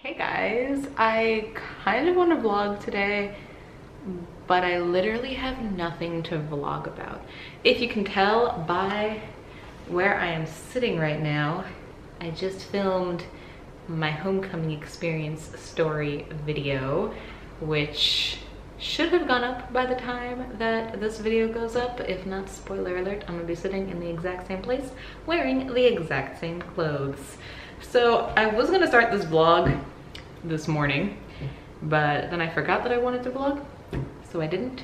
Hey guys, I kind of want to vlog today, but I literally have nothing to vlog about. If you can tell by where I am sitting right now, I just filmed my homecoming experience story video, which should have gone up by the time that this video goes up. If not, spoiler alert, I'm gonna be sitting in the exact same place wearing the exact same clothes. So I was gonna start this vlog this morning, but then I forgot that I wanted to vlog, so I didn't.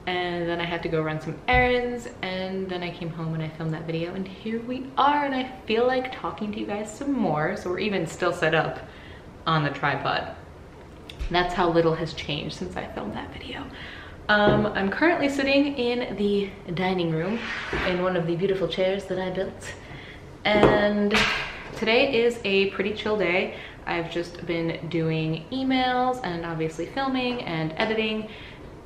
And then I had to go run some errands, and then I came home and I filmed that video, and here we are, and I feel like talking to you guys some more. So we're even still set up on the tripod. That's how little has changed since I filmed that video. I'm currently sitting in the dining room in one of the beautiful chairs that I built, and today is a pretty chill day. I've just been doing emails and obviously filming and editing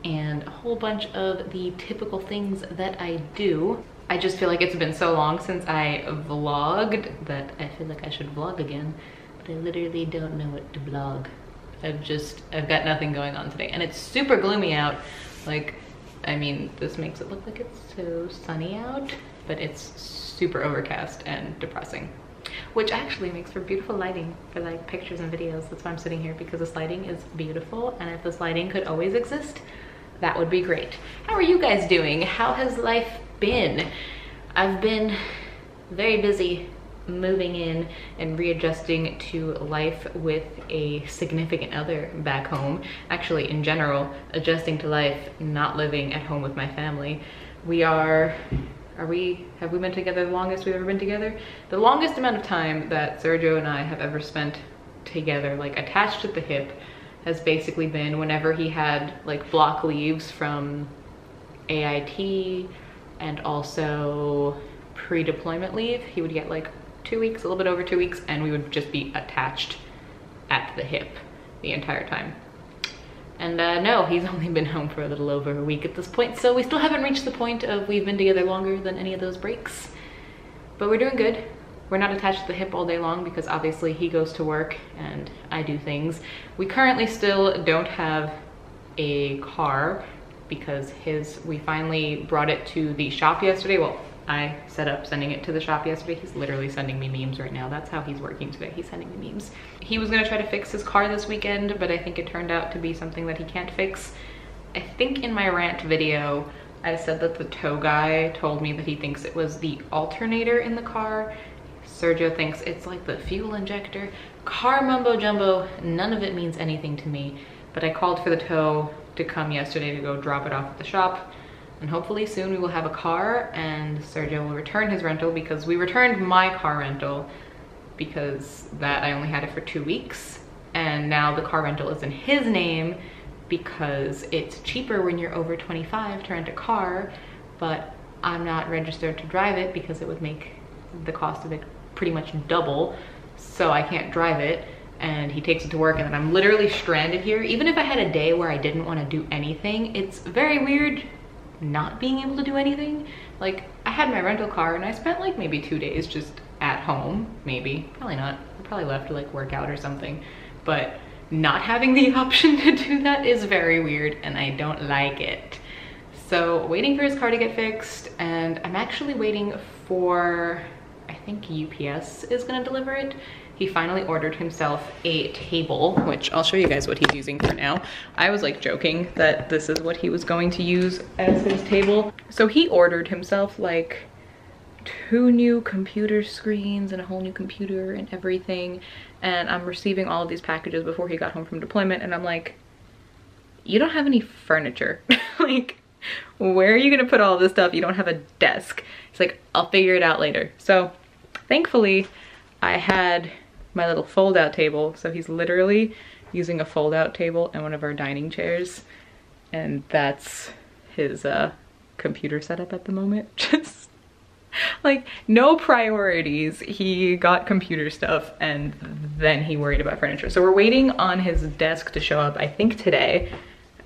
and a whole bunch of the typical things that I do. I just feel like it's been so long since I vlogged that I feel like I should vlog again, but I literally don't know what to vlog. I've got nothing going on today, and it's super gloomy out. Like, I mean, this makes it look like it's so sunny out, but it's super overcast and depressing. Which actually makes for beautiful lighting for like pictures and videos. That's why I'm sitting here, because this lighting is beautiful, and if this lighting could always exist, that would be great. How are you guys doing? How has life been? I've been very busy moving in and readjusting to life with a significant other back home. Actually, in general, adjusting to life, not living at home with my family. Have we been together the longest we've ever been together? The longest amount of time that Sergio and I have ever spent together, like attached at the hip, has basically been whenever he had like block leaves from AIT and also pre-deployment leave. He would get like 2 weeks, a little bit over 2 weeks, and we would just be attached at the hip the entire time. And no, he's only been home for a little over a week at this point, so we still haven't reached the point of we've been together longer than any of those breaks. But we're doing good. We're not attached to the hip all day long because obviously he goes to work and I do things. We currently still don't have a car because we finally brought it to the shop yesterday. Well, I set up sending it to the shop yesterday. He's literally sending me memes right now. That's how he's working today. He's sending me memes. He was gonna try to fix his car this weekend, but I think it turned out to be something that he can't fix. I think in my rant video, I said that the tow guy told me that he thinks it was the alternator in the car. Sergio thinks it's like the fuel injector. Car mumbo jumbo, none of it means anything to me, but I called for the tow to come yesterday to go drop it off at the shop. And hopefully soon we will have a car and Sergio will return his rental, because we returned my car rental because I only had it for 2 weeks. And now the car rental is in his name because it's cheaper when you're over 25 to rent a car, but I'm not registered to drive it because it would make the cost of it pretty much double. So I can't drive it, and he takes it to work, and then I'm literally stranded here. Even if I had a day where I didn't want to do anything, it's very weird not being able to do anything. Like, I had my rental car and I spent like maybe 2 days just at home. Maybe, probably not. I probably left to like work out or something, but not having the option to do that is very weird and I don't like it. So waiting for his car to get fixed, and I'm actually waiting for, I think UPS is gonna deliver it. He finally ordered himself a table, which I'll show you guys what he's using for now. I was like joking that this is what he was going to use as his table. So he ordered himself like 2 new computer screens and a whole new computer and everything. And I'm receiving all of these packages before he got home from deployment, and I'm like, you don't have any furniture. Like, where are you gonna put all this stuff? You don't have a desk. It's like, I'll figure it out later. So thankfully I had my little fold out table. So he's literally using a fold out table and one of our dining chairs. And that's his computer setup at the moment. Just like no priorities. He got computer stuff and then he worried about furniture. So we're waiting on his desk to show up, I think today.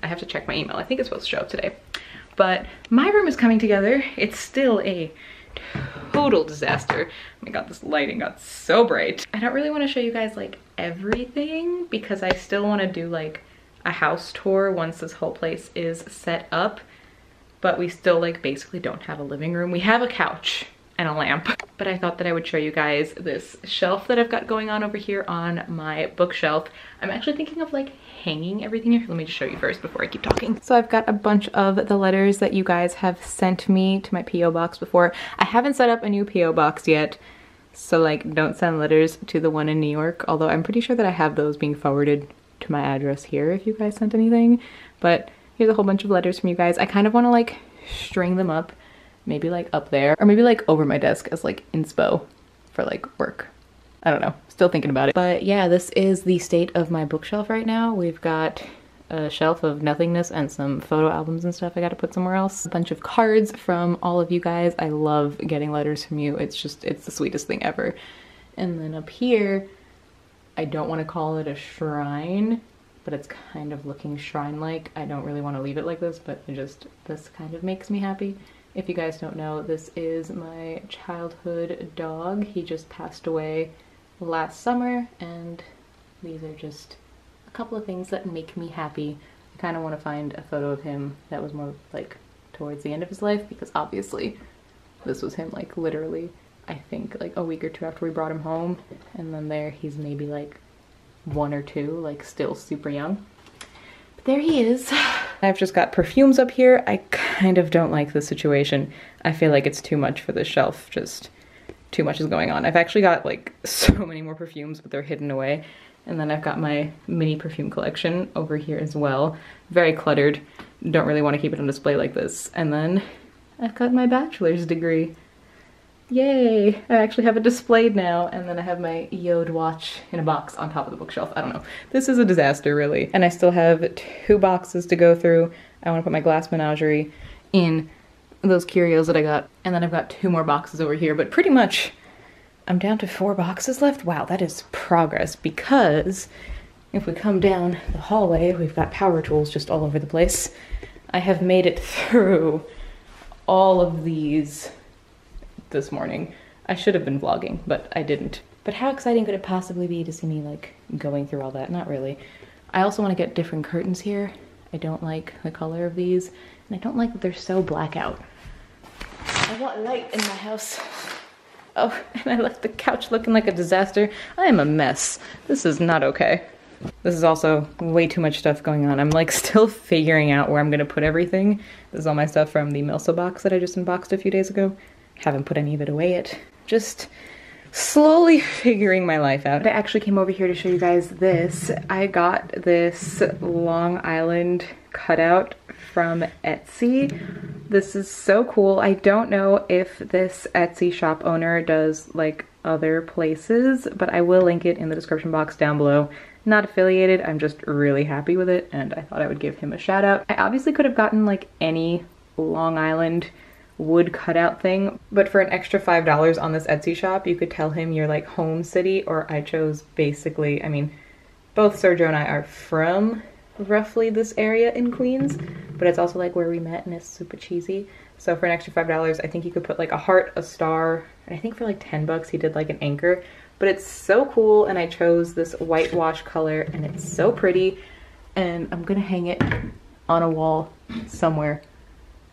I have to check my email. I think it's supposed to show up today. But my room is coming together. It's still a total disaster. Oh my god, this lighting got so bright. I don't really want to show you guys like everything because I still want to do like a house tour once this whole place is set up, but we still like basically don't have a living room. We have a couch and a lamp, but I thought that I would show you guys this shelf that I've got going on over here on my bookshelf. I'm actually thinking of like hanging everything here. Let me just show you first before I keep talking. So I've got a bunch of the letters that you guys have sent me to my PO box before. I haven't set up a new PO box yet, so like don't send letters to the one in New York, although I'm pretty sure that I have those being forwarded to my address here if you guys sent anything. But here's a whole bunch of letters from you guys. I kind of want to like string them up, maybe like up there, or maybe like over my desk as like inspo for like work. I don't know, still thinking about it. But yeah, this is the state of my bookshelf right now. We've got a shelf of nothingness and some photo albums and stuff I gotta put somewhere else. A bunch of cards from all of you guys. I love getting letters from you. It's the sweetest thing ever. And then up here, I don't want to call it a shrine, but it's kind of looking shrine-like. I don't really want to leave it like this, but this kind of makes me happy. If you guys don't know, this is my childhood dog. He just passed away last summer, and these are just a couple of things that make me happy. I kind of want to find a photo of him that was more like towards the end of his life, because obviously this was him like literally I think like a week or two after we brought him home, and then there he's maybe like 1 or 2, like still super young. But there he is. I've just got perfumes up here. I kind of don't like this situation. I feel like it's too much for this shelf. Just too much is going on. I've actually got like so many more perfumes, but they're hidden away. And then I've got my mini perfume collection over here as well. Very cluttered. Don't really want to keep it on display like this. And then I've got my bachelor's degree. Yay! I actually have it displayed now, and then I have my Yode watch in a box on top of the bookshelf. I don't know. This is a disaster, really. And I still have 2 boxes to go through. I want to put my glass menagerie in those curios that I got. And then I've got 2 more boxes over here, but pretty much I'm down to 4 boxes left. Wow, that is progress, because if we come down the hallway, we've got power tools just all over the place. I have made it through all of these this morning. I should have been vlogging, but I didn't. But how exciting could it possibly be to see me like going through all that? Not really. I also want to get different curtains here. I don't like the color of these, and I don't like that they're so black out. I want light in my house. Oh, and I left the couch looking like a disaster. I am a mess. This is not okay. This is also way too much stuff going on. I'm like still figuring out where I'm gonna put everything. This is all my stuff from the Milso box that I just unboxed a few days ago. Haven't put any of it away yet. Just slowly figuring my life out. I actually came over here to show you guys this. I got this Long Island cutout from Etsy. This is so cool. I don't know if this Etsy shop owner does like other places, but I will link it in the description box down below. Not affiliated, I'm just really happy with it, and I thought I would give him a shout out. I obviously could have gotten like any Long Island wood cutout thing, but for an extra $5 on this Etsy shop, you could tell him your like home city, or I chose basically, I mean, both Sergio and I are from roughly this area in Queens, but it's also like where we met, and it's super cheesy. So for an extra $5, I think you could put like a heart, a star, and I think for like 10 bucks he did like an anchor. But it's so cool, and I chose this whitewash color, and it's so pretty, and I'm gonna hang it on a wall somewhere.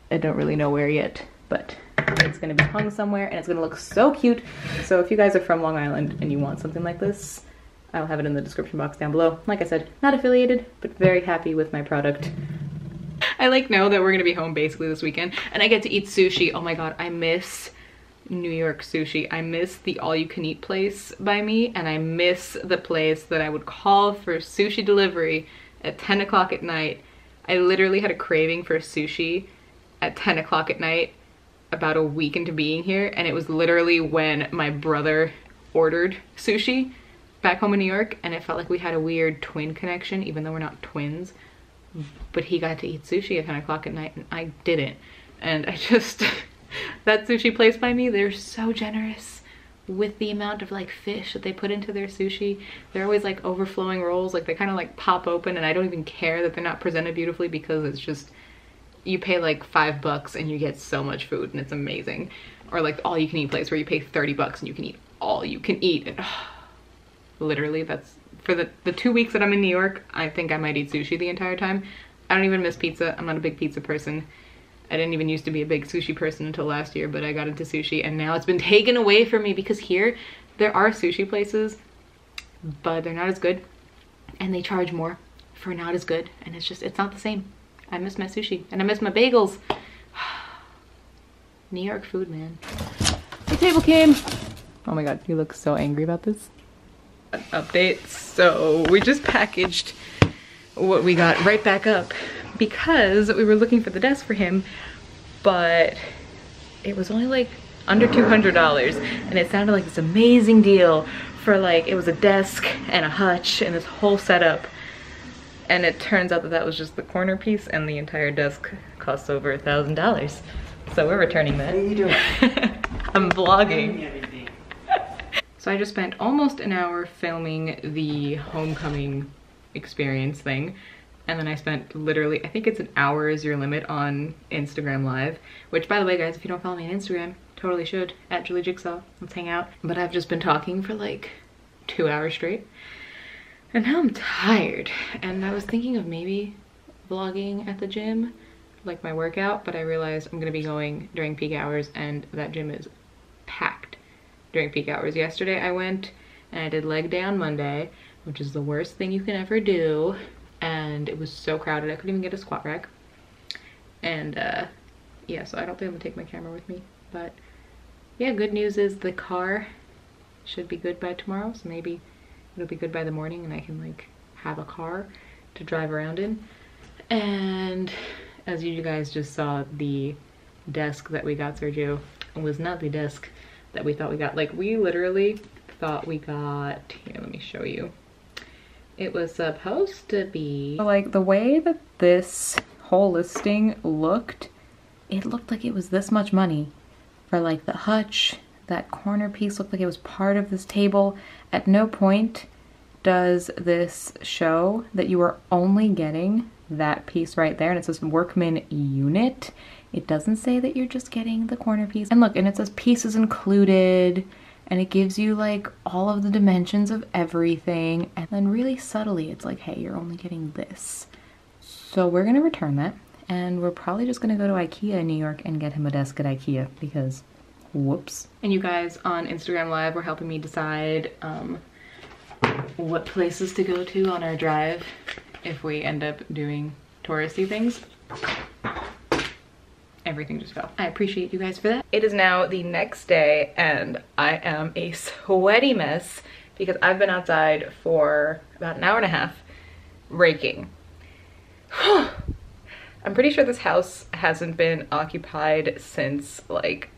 I don't really know where yet, but it's gonna be hung somewhere, and it's gonna look so cute. So if you guys are from Long Island and you want something like this, I'll have it in the description box down below. Like I said, not affiliated, but very happy with my product. I like know that we're gonna be home basically this weekend, and I get to eat sushi. Oh my god, I miss New York sushi. I miss the all-you-can-eat place by me, and I miss the place that I would call for sushi delivery at 10 o'clock at night. I literally had a craving for sushi at 10 o'clock at night about a week into being here, and it was literally when my brother ordered sushi back home in New York, and it felt like we had a weird twin connection, even though we're not twins. But he got to eat sushi at 10 o'clock at night, and I didn't. And I just... that sushi place by me, they're so generous with the amount of like fish that they put into their sushi. They're always like overflowing rolls, like they kind of like pop open, and I don't even care that they're not presented beautifully, because it's just, you pay like $5 and you get so much food, and it's amazing. Or like all you can eat place where you pay 30 bucks and you can eat all you can eat. And literally that's for the 2 weeks that I'm in New York, I think I might eat sushi the entire time. I don't even miss pizza. I'm not a big pizza person. I didn't even used to be a big sushi person until last year, but I got into sushi and now it's been taken away from me because here there are sushi places, but they're not as good and they charge more for not as good, and it's not the same. I miss my sushi and I miss my bagels. New York food, man. The table came. Oh my god, you look so angry about this. An update. So we just packaged what we got right back up because we were looking for the desk for him, but it was only like under $200 and it sounded like this amazing deal for like, it was a desk and a hutch and this whole setup, and it turns out that that was just the corner piece and the entire desk costs over $1,000. So we're returning that. What are you doing? I'm vlogging. So I just spent almost an hour filming the homecoming experience thing. And then I spent literally, I think it's an hour is your limit on Instagram Live. Which, by the way, guys, if you don't follow me on Instagram, totally should. At Julie Jigsaw. Let's hang out. But I've just been talking for like 2 hours straight. And now I'm tired. And I was thinking of maybe vlogging at the gym, like my workout, but I realized I'm gonna be going during peak hours and that gym is packed during peak hours. Yesterday I went and I did leg day on Monday, which is the worst thing you can ever do, and it was so crowded I couldn't even get a squat rack. And yeah, so I don't think I'm gonna take my camera with me, but yeah, good news is the car should be good by tomorrow, so maybe it'll be good by the morning and I can like have a car to drive around in. And as you guys just saw, the desk that we got Sergio was not the desk that we thought we got. Like, we literally thought we got, here, let me show you. It was supposed to be, like, the way that this whole listing looked, it looked like it was this much money for like the hutch. That corner piece looked like it was part of this table. At no point does this show that you are only getting that piece right there, and it says workman unit. It doesn't say that you're just getting the corner piece. And look, and it says pieces included, and it gives you like all of the dimensions of everything, and then really subtly it's like, hey, you're only getting this. So we're gonna return that, and we're probably just gonna go to IKEA in New York and get him a desk at IKEA because whoops. And you guys on Instagram Live were helping me decide what places to go to on our drive if we end up doing touristy things. Everything just fell. I appreciate you guys for that. It is now the next day and I am a sweaty mess because I've been outside for about an hour and a half raking. I'm pretty sure this house hasn't been occupied since like,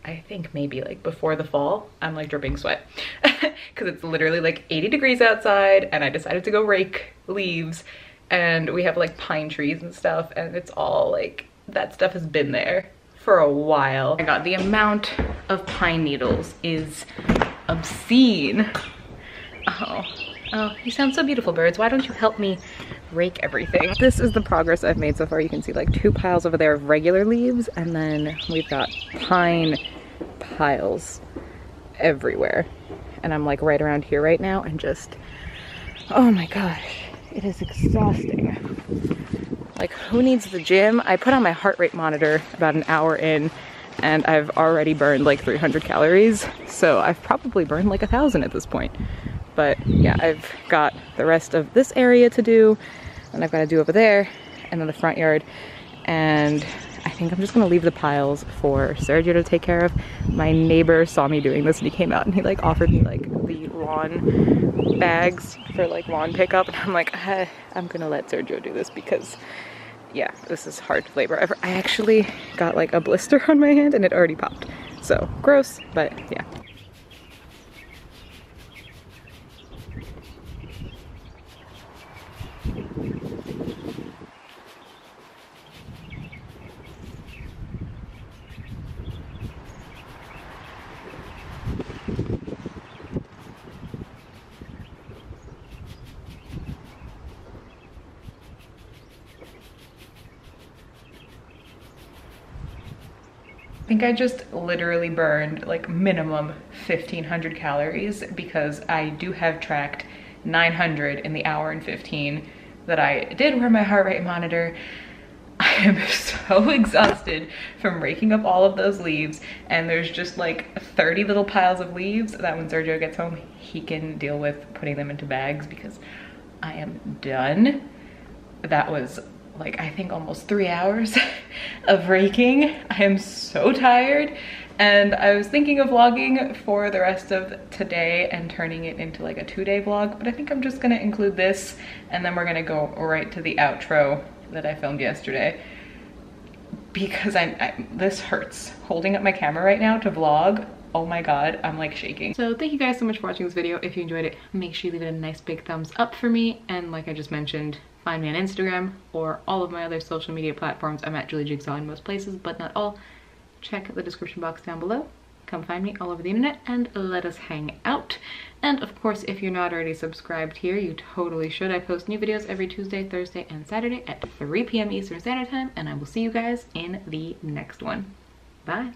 I think maybe like before the fall. I'm like dripping sweat because it's literally like 80 degrees outside and I decided to go rake leaves, and we have like pine trees and stuff, and it's all like, that stuff has been there for a while. I got the amount of pine needles is obscene. Oh, you sound so beautiful, birds. Why don't you help me rake everything? This is the progress I've made so far. You can see like 2 piles over there of regular leaves, and then we've got pine piles everywhere. And I'm like right around here right now and just, oh my gosh, it is exhausting. Like, who needs the gym? I put on my heart rate monitor about an hour in and I've already burned like 300 calories. So I've probably burned like 1,000 at this point. But yeah, I've got the rest of this area to do, and I've got to do over there, and then the front yard. And I think I'm just gonna leave the piles for Sergio to take care of. My neighbor saw me doing this and he came out and he like offered me like the lawn bags for like lawn pickup. And I'm like, I'm gonna let Sergio do this because yeah, this is hard labor. I actually got like a blister on my hand and it already popped. So gross, but yeah. I think I just literally burned like minimum 1,500 calories because I do have tracked 900 in the hour and 15 that I did wear my heart rate monitor. I am so exhausted from raking up all of those leaves, and there's just like 30 little piles of leaves that when Sergio gets home, he can deal with putting them into bags because I am done. That was like, I think almost 3 hours of raking. I am so tired, and I was thinking of vlogging for the rest of today and turning it into like a 2-day vlog, but I think I'm just gonna include this and then we're gonna go right to the outro that I filmed yesterday, because this hurts. Holding up my camera right now to vlog, oh my god, I'm like shaking. So thank you guys so much for watching this video. If you enjoyed it, make sure you leave it a nice big thumbs up for me, and like I just mentioned, find me on Instagram or all of my other social media platforms. I'm at Julie Jigsaw in most places, but not all. Check the description box down below. Come find me all over the internet and let us hang out. And of course, if you're not already subscribed here, you totally should. I post new videos every Tuesday, Thursday, and Saturday at 3 p.m. Eastern Standard Time, and I will see you guys in the next one. Bye.